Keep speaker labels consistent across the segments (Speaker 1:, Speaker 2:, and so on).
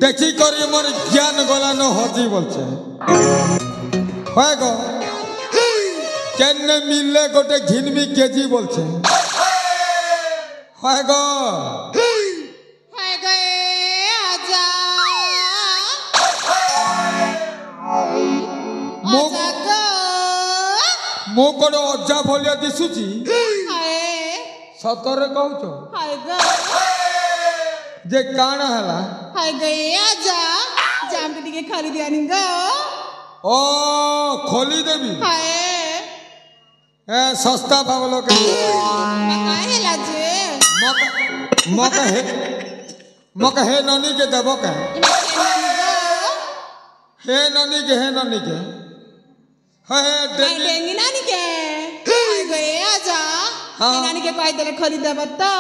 Speaker 1: देखी करी मोर ज्ञान गला न हजी बोलছে হয় গো কেন মিললে গোটে ঘিনমি কেজি বলছে হয় গো
Speaker 2: আজা
Speaker 1: মো কোন অজা ভলিয়া দিশুছি সতরে কହୁଛ जे काना हला
Speaker 2: हाय गए आजा जाम के टिके खरीद आनी गो
Speaker 1: ओ खोली देवी
Speaker 2: हाय
Speaker 1: ए सस्ता पावलो के
Speaker 2: मका हेला जे
Speaker 1: मका हे ननी के देबो का हे ननी के हे
Speaker 2: डेंगी नानी के हाय गए आजा नानी के पाई देले खरीद देब तो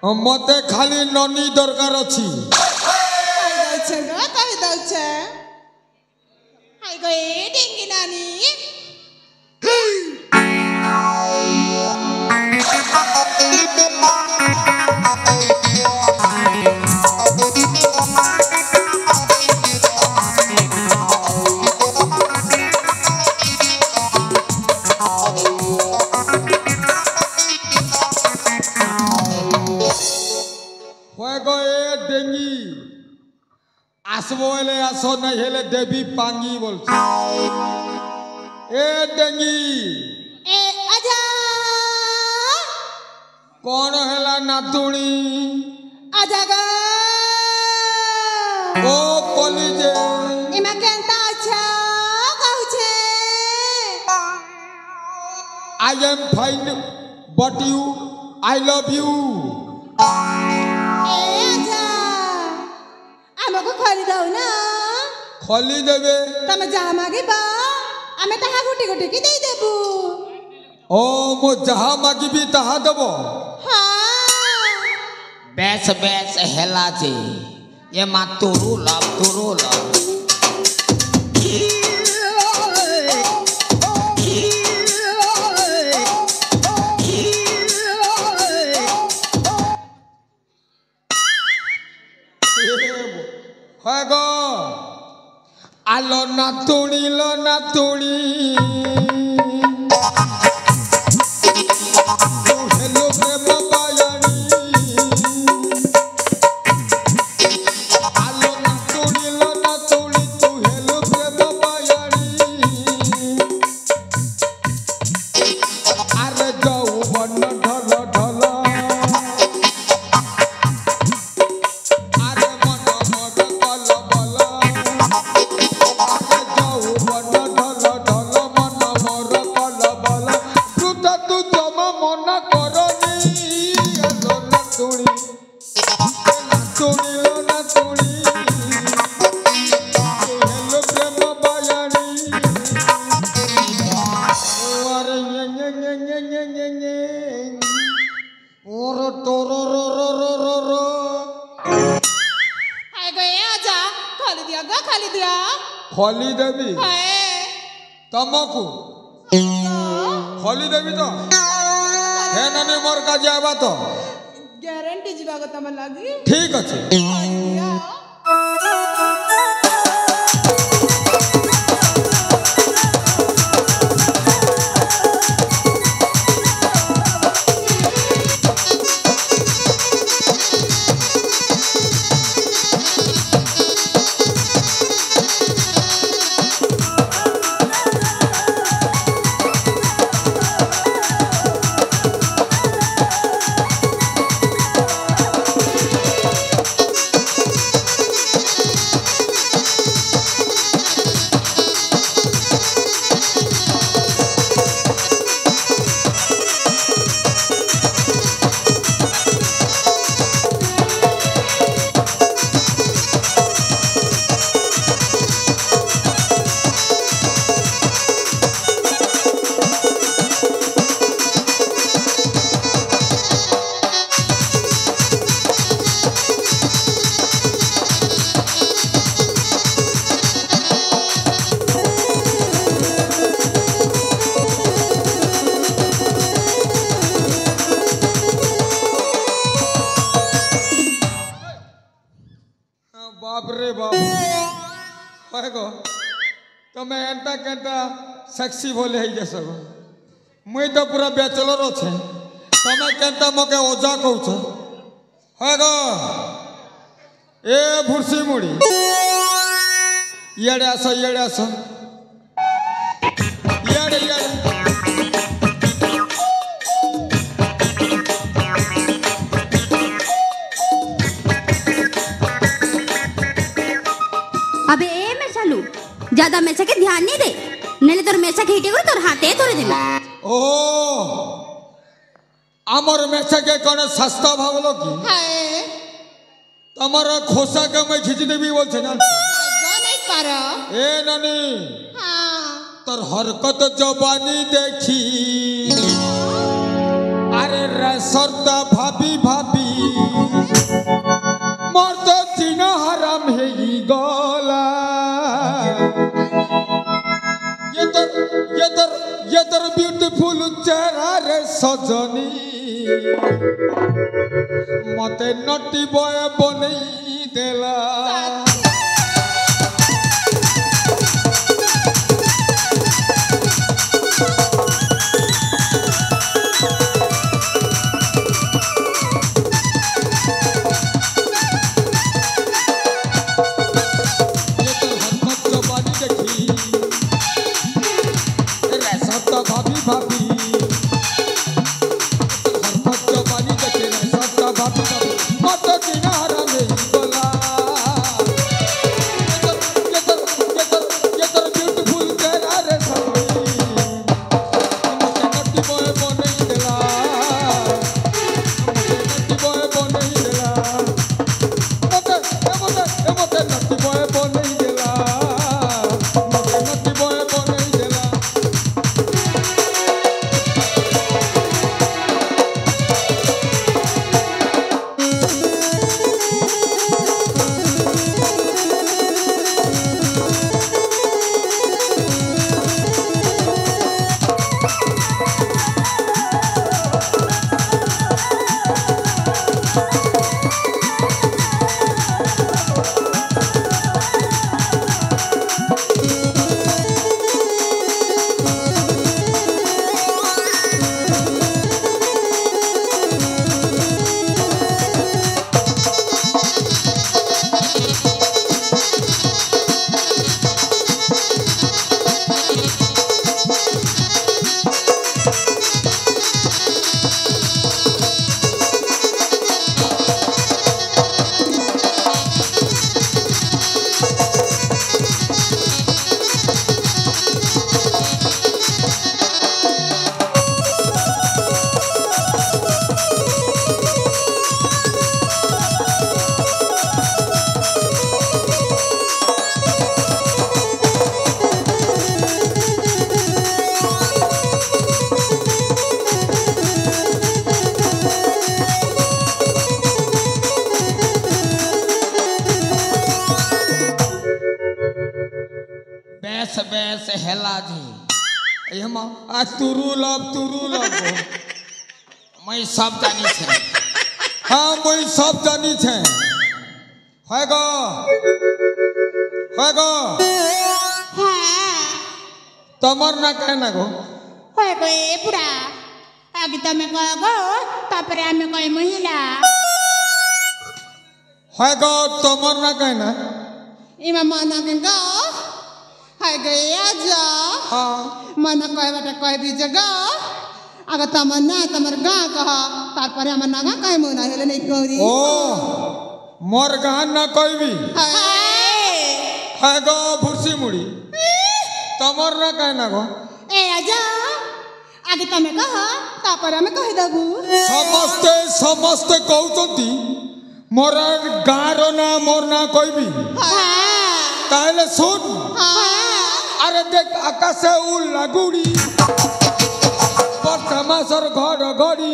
Speaker 1: मते खाली ननी दरकार अछि
Speaker 2: कहि दउछे हाय गए डेंगी नानी
Speaker 1: आसबो ले आसो नहीं हेले देवी पांगी बोल ए डेंगी
Speaker 2: ए आजा
Speaker 1: कौन हेला नातुणी
Speaker 2: आजा गा
Speaker 1: ओ कॉलेज
Speaker 2: इमा केंता अच्छा कहू छे
Speaker 1: I am fine but you I love you
Speaker 2: हमको खरीदाऊ ना
Speaker 1: खली देबे
Speaker 2: तमे जहा मागिबा आमे ताहा गुटी गुटी की देई देबू
Speaker 1: ओ मो जहा मागिबी ताहा देबो
Speaker 2: हां
Speaker 3: बेस बेस हेला जे ये मा तोरू लव
Speaker 1: गो आलो नातुणी लो नातुणी हेलो प्रेम बायानी आलो नातुणी लो नातुणी तू हेलो प्रेम बायानी अरे जाऊ बन ढल ढल खली देवी तमको खली देवी तो हे नने मोर का जाबा तो
Speaker 2: गारंटी जीवा को तम लागी
Speaker 1: ठीक अछि बाप रे बाप है गो तमें एंता केंता सेक्सी बोले है जैसे गो मुई तो पूरा बैचलर अच्छे तमें केंता मके ओजा कहूछ है गो ए भुर्सी मुड़ी येड़े आसो येड़े
Speaker 4: अबे ए मैं चालू ज्यादा मेसा के ध्यान नहीं दे नेले तोर मेसा के हिटे तोर हाथे तोरे दिला
Speaker 1: ओ आमर मेसा के कने सस्ता भावलो की
Speaker 2: हाय
Speaker 1: तमरा खोसा के मैं खींच देबी बोल छे ना
Speaker 2: गो नहीं पारो
Speaker 1: ए नानी
Speaker 2: हां
Speaker 1: तोर हरकत जवानी देखी अरे रसरता भाभी भाभी मोर तो जीना हराम है ई गोला ये तर ब्यूटीफुल चेहरा रे सजनी मते नटी बॉय बनई देला भाभी हरकत जवानी देखे रे सबका भाभी मत किनारा में बोला ये तर ब्यूटीफुल तेरा रे सभी मुझे नटी बॉय बनई देला मते नटी बॉय बनई देला
Speaker 3: बेस हेला जी
Speaker 1: ये माँ आज तुरु लब
Speaker 3: मैं सब जानी छे
Speaker 1: हाँ मैं सब जानी छे होएगा तमर ना कहना गो
Speaker 2: होएगो ए पुरा आगे तमे कहगो तापरे आमे कई महिला
Speaker 1: होएगा तमर ना कहना
Speaker 2: इमा मना के गो होएगो ए आजा
Speaker 1: हाँ
Speaker 2: मना कहे बाटे कहे भी जगह अगर तमन्ना तमर गा कह तारपरे हमर नागा कहे मुना हेले नहीं करी
Speaker 1: ओ मोर गान ना कोई भी होएगा भुर्सी मुड़ी तमर ना कहना गो
Speaker 2: ए आजा आगे तमे कह तापरे हमें कहि दबु
Speaker 1: समस्ते कहउचंती मोर गार ना मोर ना कोई भी ताहले सुन अरे देख आकाशे उल लागुड़ी बर्षा मासर घर घड़ी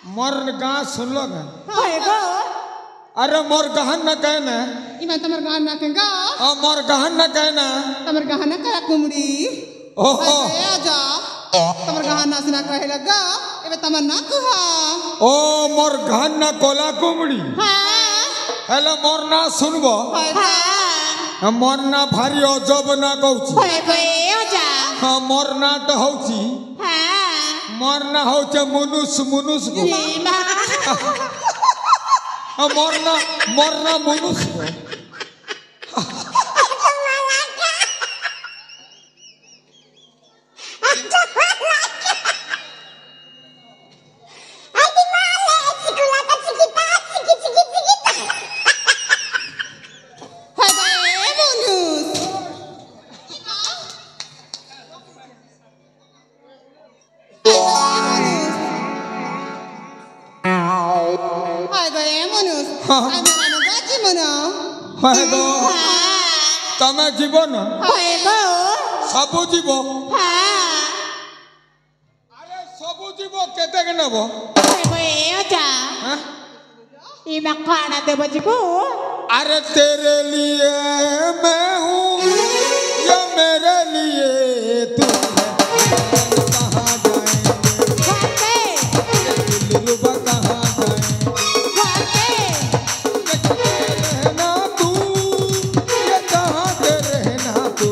Speaker 1: मोर गाँ सुन लो
Speaker 2: होए गो
Speaker 1: अरे मोर गहन न कहना
Speaker 2: इमा तमर गान ना के गा
Speaker 1: मोर गहन न कहना
Speaker 2: तमर गहना करा कुमड़ी
Speaker 1: ओहो
Speaker 2: ए आजा तमर गहना सुना कहे लगा एबे तमर ना कहा
Speaker 1: ओ मोर गहन न कोला कुमड़ी
Speaker 2: हां
Speaker 1: हेलो मोर ना सुनबो
Speaker 2: हां
Speaker 1: मोर ना भारी अजब ना कहूची
Speaker 2: होए गो ए आजा
Speaker 1: हाँ मोर ना तो हौची
Speaker 2: हां
Speaker 1: मोर ना हौचे मुनुस मुनुस गो
Speaker 2: इमा
Speaker 1: मोर ना मुनुस गो गो तमे जीव न सबू जीव अरे सबू जीव केते के नबो
Speaker 2: खाना देव जी को
Speaker 1: अरे तेरे लिए मैं हूँ या मेरे लिए तू कहाँ जाएंगे दिलरुबा कहाँ जाएंगे रहना तू ये कहाँ के रहना तू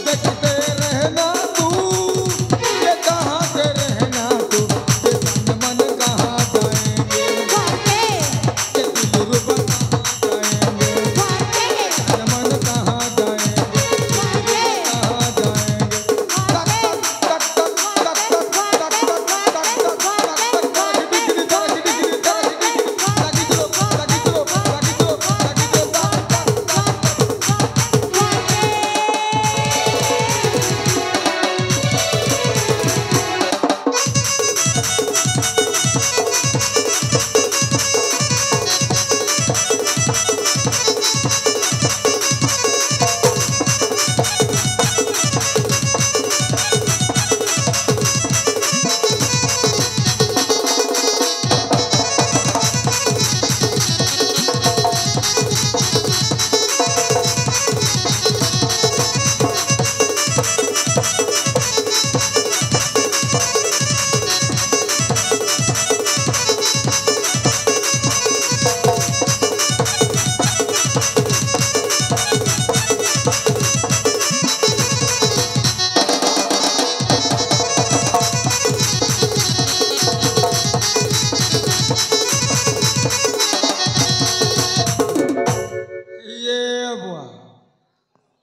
Speaker 1: देखते रहना तू ये कहाँ के रहना तू ये तन मन कहाँ जाएंगे दिलरुबा कहाँ जाएंगे तन मन कहाँ जाएंगे कहाँ जाएंगे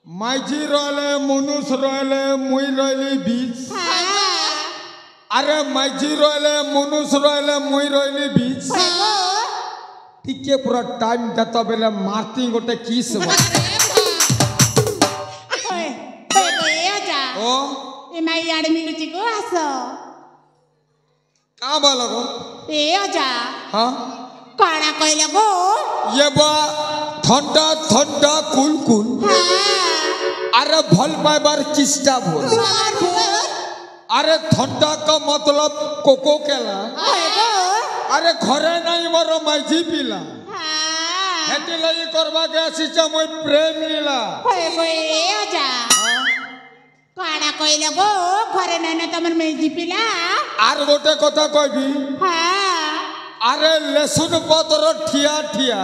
Speaker 1: माइजी रहले मनुष रहले मुई रहली बीच अरे माइजी रहले मनुष रहले मुई रहली बीच टिके पूरा टाइम देता बेले मारती गोटे किस ओ का बोलो गो हाँ
Speaker 2: काना कहले गो
Speaker 1: ये बा ठंडा ठंडा कुल कुल अरे भल पाइबार किस्टा बोल अरे ठंडा का मतलब कोको केला अरे घरे नहीं मोर माइजी पिला हेती लई करबा के आसीच मोय प्रेम लीला
Speaker 2: काना कहले गो घरे नहीं तमर मेजी पिला
Speaker 1: आर गोटे कथा कहबी अरे लेसुन पतर ठिया ठिया